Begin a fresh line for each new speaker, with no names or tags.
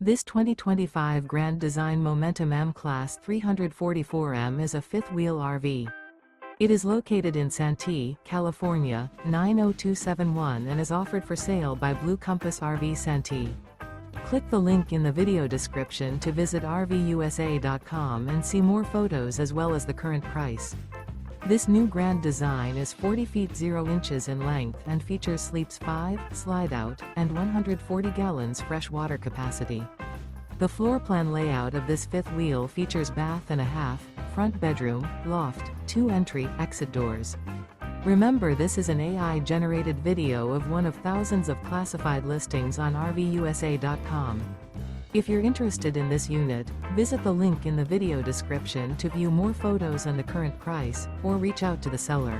This 2025 Grand Design Momentum M-Class 344M is a fifth-wheel RV. It is located in Santee, California, 90271 and is offered for sale by Blue Compass RV Santee. Click the link in the video description to visit RVUSA.com and see more photos as well as the current price. This new Grand Design is 40 feet 0 inches in length and features sleeps 5, slide-out, and 140 gallons fresh water capacity. The floor plan layout of this fifth wheel features bath and a half, front bedroom, loft, 2 entry/exit doors. Remember, this is an AI-generated video of one of thousands of classified listings on RVUSA.com. If you're interested in this unit, visit the link in the video description to view more photos and the current price, or reach out to the seller.